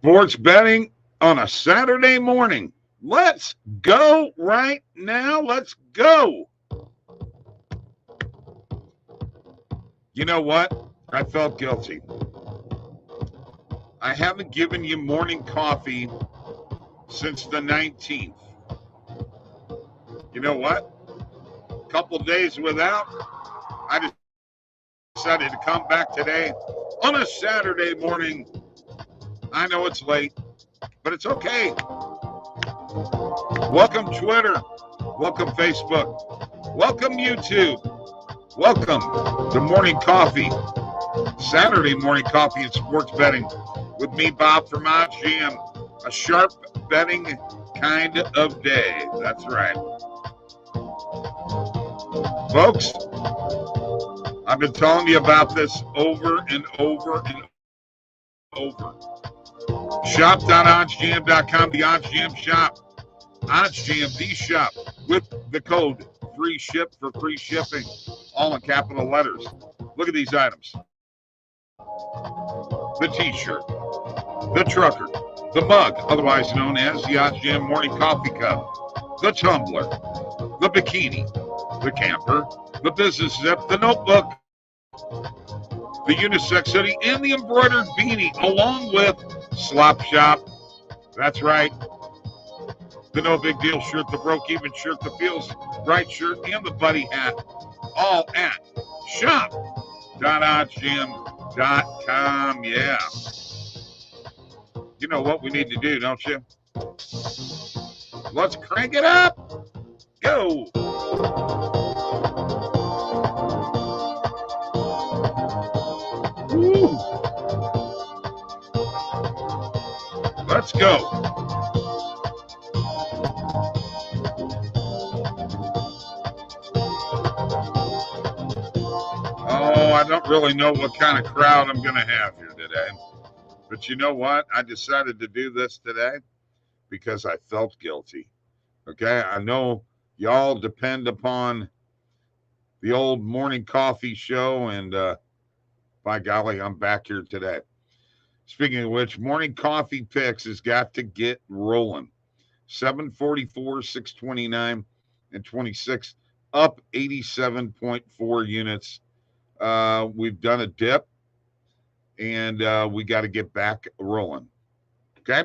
Sports betting on a Saturday morning. Let's go right now. Let's go. You know what? I felt guilty. I haven't given you morning coffee since the 19th. You know what? A couple days without, I decided to come back today on a Saturday morning. I know it's late, but it's okay. Welcome Twitter. Welcome Facebook. Welcome YouTube. Welcome to Morning Coffee. Saturday morning coffee and sports betting with me, Bob from OddsJam. A sharp betting kind of day. That's right. Folks, I've been telling you about this over and over and over. Shop.oddsjam.com, the OddsJam shop. OddsJam, the shop, with the code free ship for free shipping, all in capital letters. Look at these items. The t-shirt, the trucker, the mug, otherwise known as the OddsJam morning coffee cup, the tumbler, the bikini, the camper, the business zip, the notebook, the unisex hoodie, and the embroidered beanie, along with Slop Shop. That's right. The No Big Deal shirt, the Broke Even shirt, the Feels Right shirt, and the Buddy hat, all at shop.oddsjam.com. Yeah. You know what we need to do, don't you? Let's crank it up. Go. Woo. Let's go. Oh, I don't really know what kind of crowd I'm going to have here today. But you know what? I decided to do this today because I felt guilty. Okay? I know y'all depend upon the old morning coffee show, and by golly, I'm back here today. Speaking of which, morning coffee picks has got to get rolling. 744, 629, and 26, up 87.4 units. We've done a dip, and we got to get back rolling. Okay?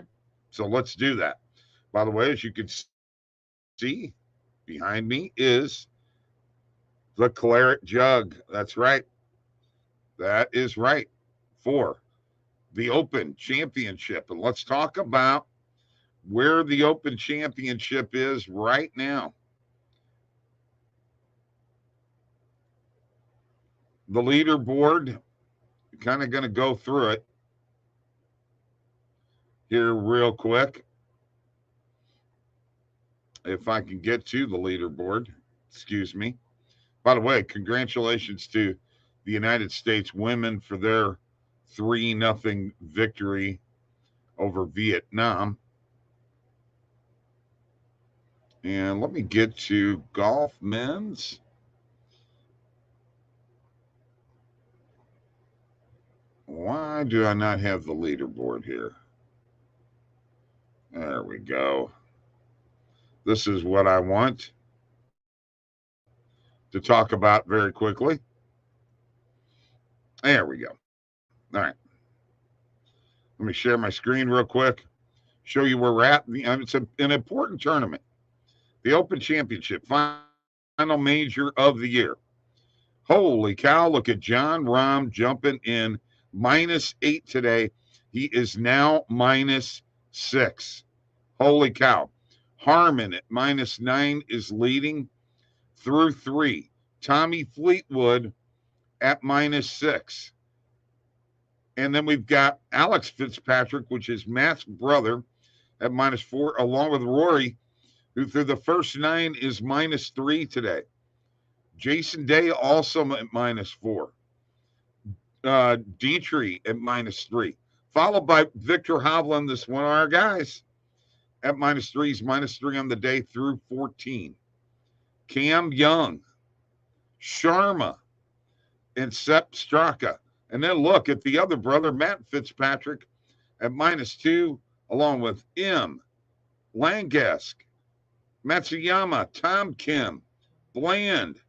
So let's do that. By the way, as you can see, behind me is the claret jug. That's right. That is right. For the Open Championship. And let's talk about where the Open Championship is right now. The leaderboard, kind of going to go through it here real quick. If I can get to the leaderboard, excuse me. By the way, congratulations to the United States women for their 3-0 victory over Vietnam. And let me get to golf men's. Why do I not have the leaderboard here? There we go. This is what I want to talk about very quickly. There we go. All right. Let me share my screen real quick, show you where we're at. It's an important tournament. The Open Championship, final major of the year. Holy cow, look at John Rahm jumping in. -8 today. He is now -6. Holy cow. Harmon at -9 is leading through 3. Tommy Fleetwood at -6. And then we've got Alex Fitzpatrick, which is Matt's brother, at -4, along with Rory, who through the first 9 is -3 today. Jason Day also at -4. Dietrich at -3, followed by Victor Hovland, this one of our guys, at -3. He's -3 on the day through 14. Cam Young, Sharma, and Sepp Straka. And then look at the other brother, Matt Fitzpatrick, at -2, along with M, Langesk, Matsuyama, Tom Kim, Bland,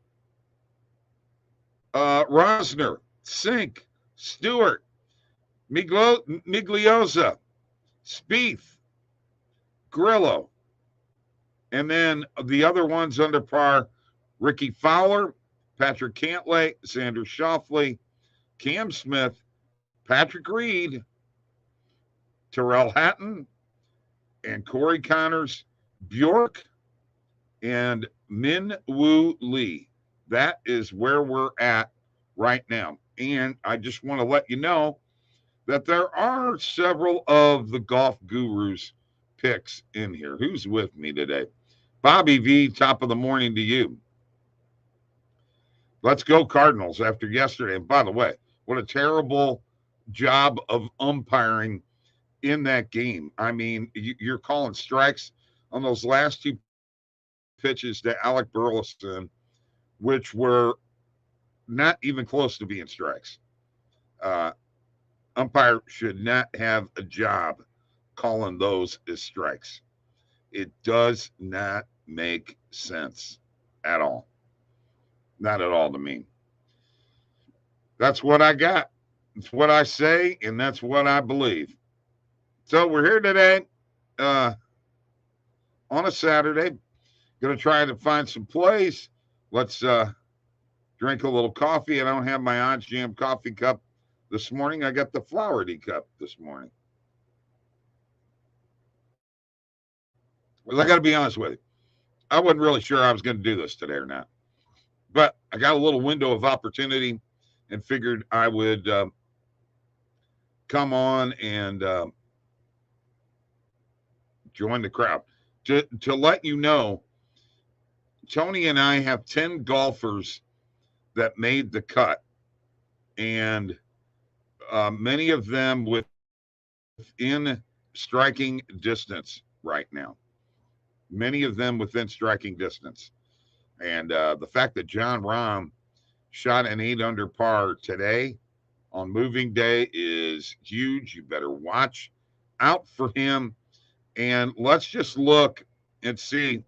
Rosner, Sink, Stewart, Migliosa, Spieth, Grillo. And then the other ones under par, Ricky Fowler, Patrick Cantlay, Xander Schauffele, Cam Smith, Patrick Reed, Terrell Hatton, and Corey Connors, Bjork, and Min Woo Lee. That is where we're at right now. And I just want to let you know that there are several of the golf gurus picks in here. Who's with me today? Bobby V, top of the morning to you. Let's go Cardinals after yesterday. And by the way, what a terrible job of umpiring in that game. I mean, you're calling strikes on those last two pitches to Alec Burleson, which were not even close to being strikes. Umpire should not have a job calling those as strikes. It does not make sense at all. Not at all to me. That's what I got. It's what I say, and that's what I believe. So we're here today on a Saturday. Going to try to find some plays. Let's drink a little coffee. I don't have my OddsJam coffee cup this morning. I got the Flowerty cup this morning. Well, I got to be honest with you. I wasn't really sure I was going to do this today or not. But I got a little window of opportunity and figured I would come on and join the crowd. To let you know, Tony and I have 10 golfers that made the cut, and many of them within striking distance right now. Many of them within striking distance. And the fact that John Rahm shot an 8 under par today on moving day is huge. You better watch out for him. And let's just look and see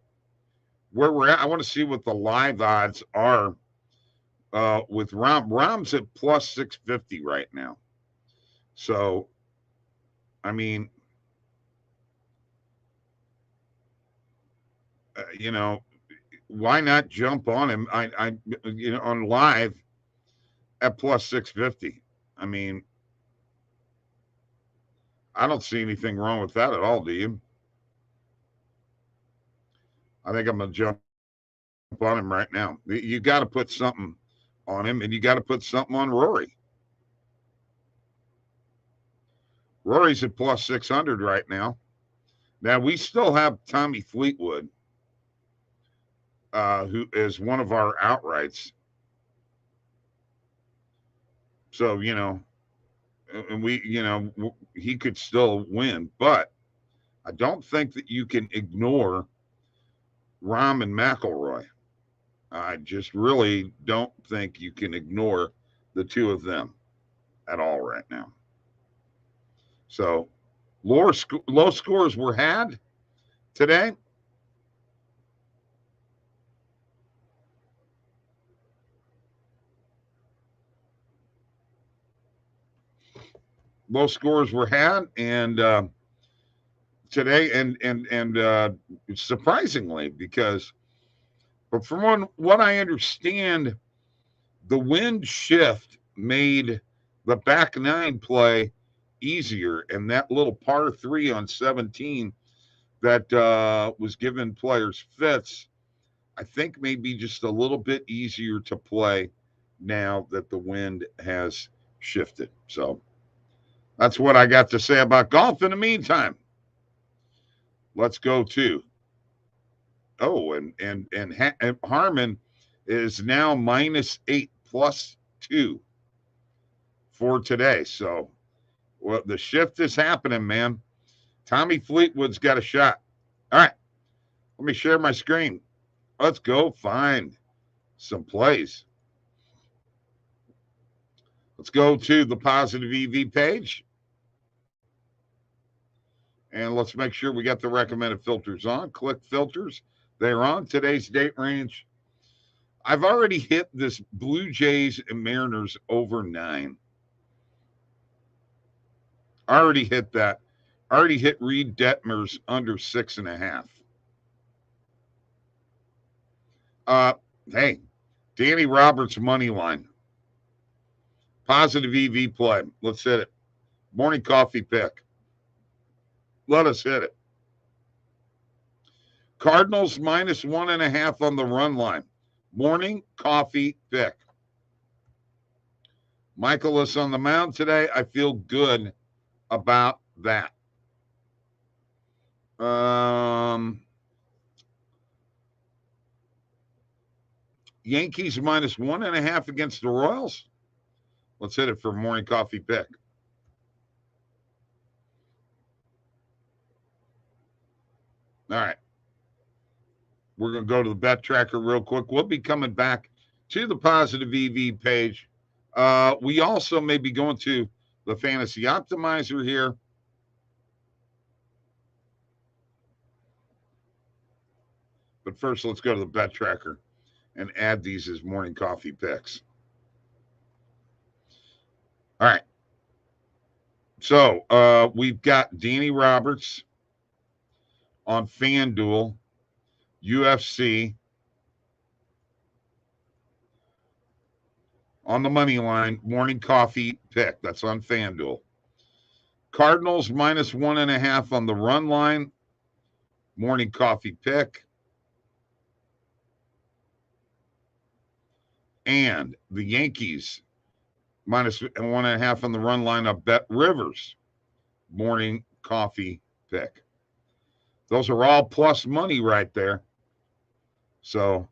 where we're at. I want to see what the live odds are with Rahm. Rahm's at plus 650 right now. So, I mean, why not jump on him? I on live at plus 650. I mean, I don't see anything wrong with that at all, do you? I think I'm going to jump on him right now. You got to put something on him, and you got to put something on Rory. Rory's at plus 600 right now. Now, we still have Tommy Fleetwood, who is one of our outrights. So, and he could still win, but I don't think that you can ignore Rahm and McIlroy. I just really don't think you can ignore the two of them at all right now. So low scores were had today. Low scores were had, and today, and surprisingly, because, but from what I understand, the wind shift made the back nine play easier, and that little par 3 on 17 that was giving players fits, I think maybe just a little bit easier to play now that the wind has shifted. So that's what I got to say about golf. In the meantime, let's go to and Harmon is now -8 plus 2 for today. So the shift is happening, man. Tommy Fleetwood's got a shot. All right, let me share my screen. Let's go find some plays. Let's go to the Positive EV page. And let's make sure we got the recommended filters on. Click filters. They're on. Today's date range. I've already hit this Blue Jays and Mariners over 9. Already hit that. Already hit Reed Detmer's under 6.5. Hey, Danny Roberts money line. Positive EV play. Let's hit it. Morning coffee pick. Let us hit it. Cardinals minus 1.5 on the run line. Morning coffee pick. Michaelis on the mound today. I feel good about that. Yankees minus 1.5 against the Royals. Let's hit it for morning coffee pick. All right. We're going to go to the bet tracker real quick. We'll be coming back to the positive EV page. We also may be going to the fantasy optimizer here. But first, let's go to the bet tracker and add these as morning coffee picks. All right. So we've got Danny Roberts on FanDuel, UFC, on the money line, morning coffee pick. That's on FanDuel. Cardinals minus 1.5 on the run line, morning coffee pick. And the Yankees minus 1.5 on the run line of Bet Rivers, morning coffee pick. Those are all plus money right there. So,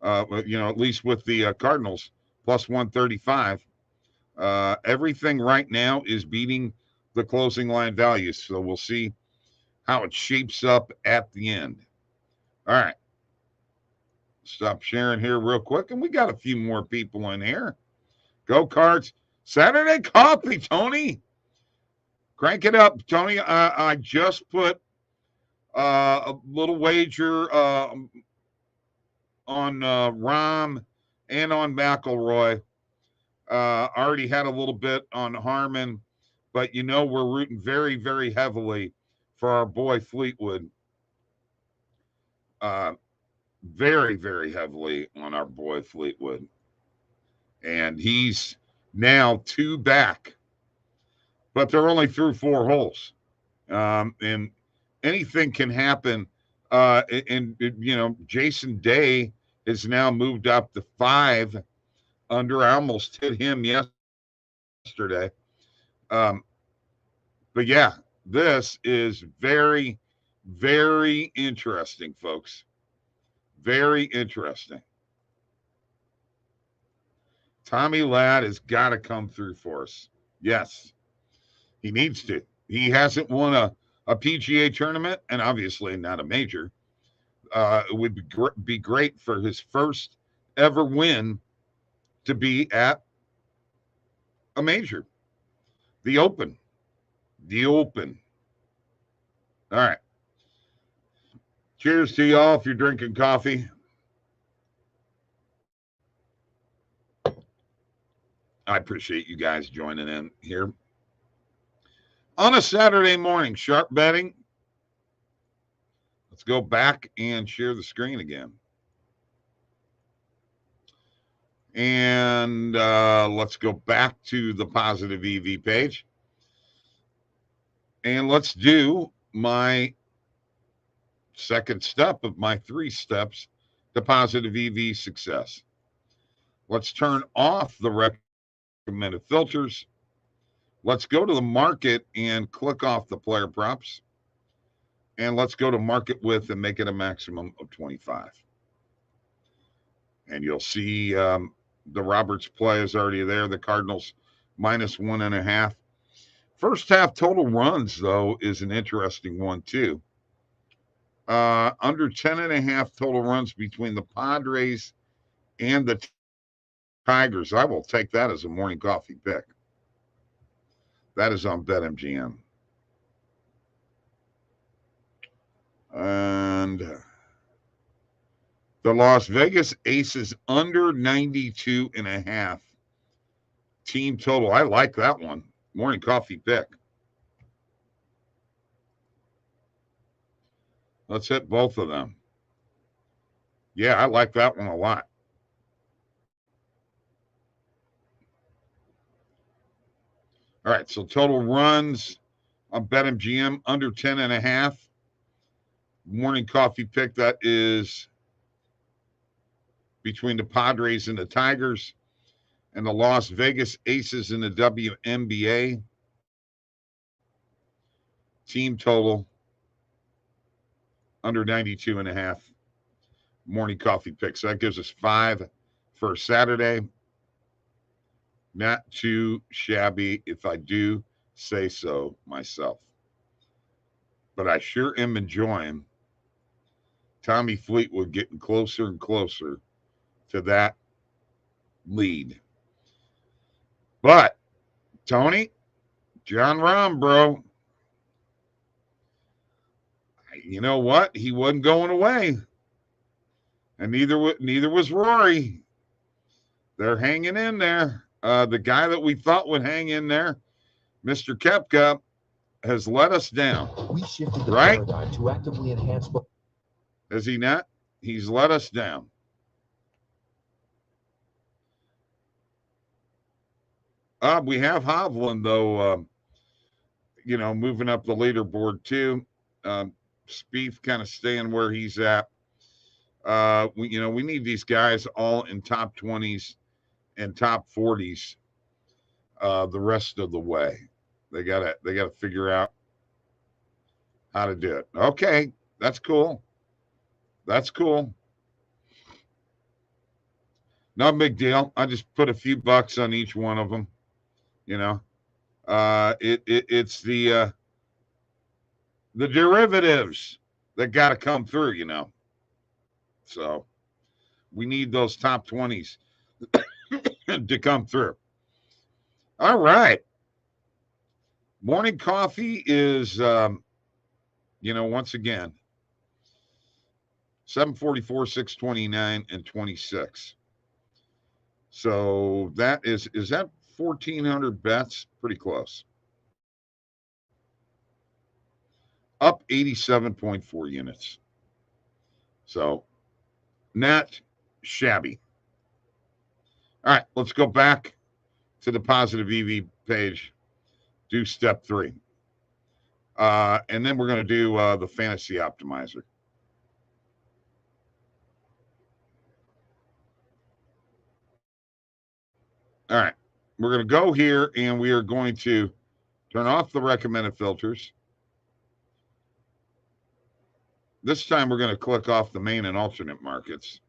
at least with the Cardinals, plus 135. Everything right now is beating the closing line values. So we'll see how it shapes up at the end. All right. Stop sharing here real quick. And we got a few more people in here. Go Cards. Saturday coffee, Tony. Crank it up, Tony. I just put a little wager on Rahm and on McElroy. Already had a little bit on Harmon, but we're rooting very, very heavily for our boy Fleetwood. Very, very heavily on our boy Fleetwood. And he's now 2 back, but they're only through 4 holes. And anything can happen. Jason Day is now moved up to 5 under. I almost hit him yesterday. But yeah, this is very, very interesting, folks. Very interesting. Tommy Ladd has got to come through for us. Yes, he needs to. He hasn't won a PGA tournament, and obviously not a major. It would be great for his first ever win to be at a major. The Open. All right. Cheers to y'all if you're drinking coffee. I appreciate you guys joining in here. On a Saturday morning, sharp betting. Let's go back and share the screen again. And let's go back to the positive EV page. And let's do my second step of my 3 steps to positive EV success. Let's turn off the recommended filters. Let's go to the market and click off the player props. And let's go to market width and make it a maximum of 25. And you'll see the Roberts play is already there. The Cardinals minus 1.5. First half total runs, though, is an interesting one, too. Under 10.5 total runs between the Padres and the Tigers. I will take that as a morning coffee pick. That is on BetMGM. The Las Vegas Aces under 92.5. Team total. I like that one. Morning coffee pick. Let's hit both of them. Yeah, I like that one a lot. All right, so total runs on BetMGM under 10.5. Morning coffee pick, that is between the Padres and the Tigers, and the Las Vegas Aces in the WNBA. Team total under 92.5. Morning coffee pick. So that gives us 5 for Saturday. Not too shabby, if I do say so myself. But I sure am enjoying Tommy Fleetwood getting closer and closer to that lead. But, Tony, John Rahm, bro, you know what? He wasn't going away. And neither was Rory. They're hanging in there. The guy that we thought would hang in there, Mr. Koepka, has let us down. We shifted the paradigm to actively enhance. Has he not? He's let us down. We have Hovland, though, moving up the leaderboard, too. Spieth kind of staying where he's at. We need these guys all in top 20s and top 40s the rest of the way. They gotta figure out how to do it. Okay, that's cool. That's cool. No big deal. I just put a few bucks on each one of them. It's the derivatives that got to come through. So we need those top 20s to come through. All right. Morning coffee is, once again, 744, 629, and 26. So that is that 1,400 bets? Pretty close. Up 87.4 units. So not shabby. All right, let's go back to the positive EV page. Do step 3. And then we're going to do the fantasy optimizer. All right, we're going to go here and we are going to turn off the recommended filters. This time we're going to click off the main and alternate markets.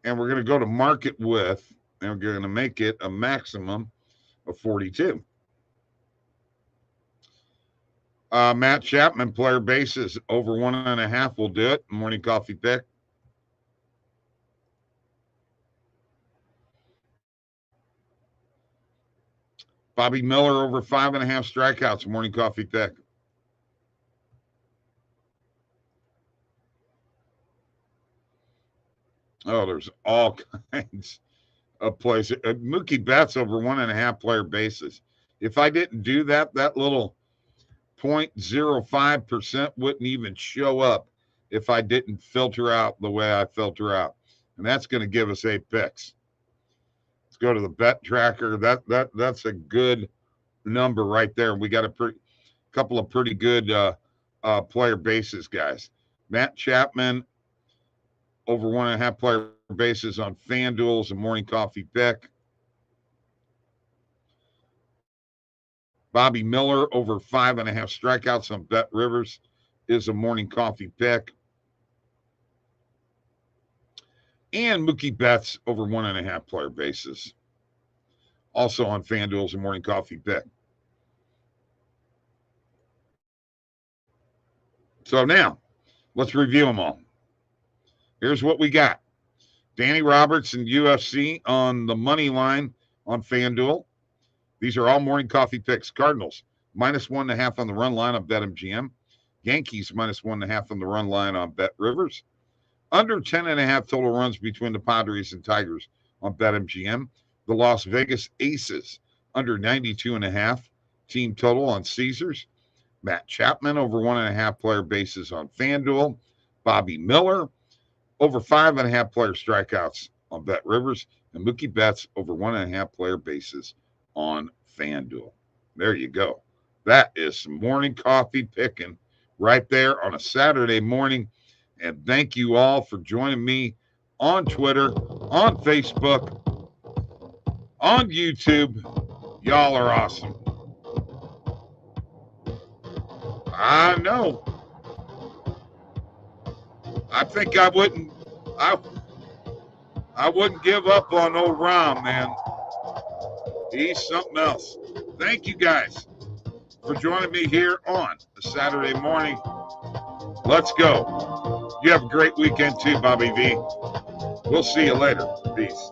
And we're going to go to market with, and we're going to make it a maximum of 42. Matt Chapman, player bases over 1.5 will do it. Morning coffee pick. Bobby Miller over 5.5 strikeouts. Morning coffee pick. Oh, there's all kinds of places. Mookie Betts over 1.5 player bases. If I didn't do that, that little 0.05% wouldn't even show up if I didn't filter out the way I filter out. And that's going to give us 8 picks. Let's go to the bet tracker. That's a good number right there. We got a couple of pretty good player bases guys. Matt Chapman over 1.5 player bases on FanDuel's a morning coffee pick. Bobby Miller over 5.5 strikeouts on Bet Rivers is a morning coffee pick. And Mookie Betts over 1.5 player bases. Also on FanDuel's a morning coffee pick. So now, let's review them all. Here's what we got. Danny Roberts and UFC on the money line on FanDuel. These are all morning coffee picks. Cardinals, -1.5 on the run line on BetMGM. Yankees minus 1.5 on the run line on Bet Rivers. Under 10.5 total runs between the Padres and Tigers on BetMGM. The Las Vegas Aces under 92.5 team total on Caesars. Matt Chapman over 1.5 player bases on FanDuel. Bobby Miller over 5.5 player strikeouts on Bet Rivers. And Mookie Betts over 1.5 player bases on FanDuel. There you go. That is some morning coffee picking right there on a Saturday morning. And thank you all for joining me on Twitter, on Facebook, on YouTube. Y'all are awesome. I know. I think I wouldn't give up on old Rom, man. He's something else. Thank you guys for joining me here on a Saturday morning. Let's go. You have a great weekend too, Bobby V. We'll see you later. Peace.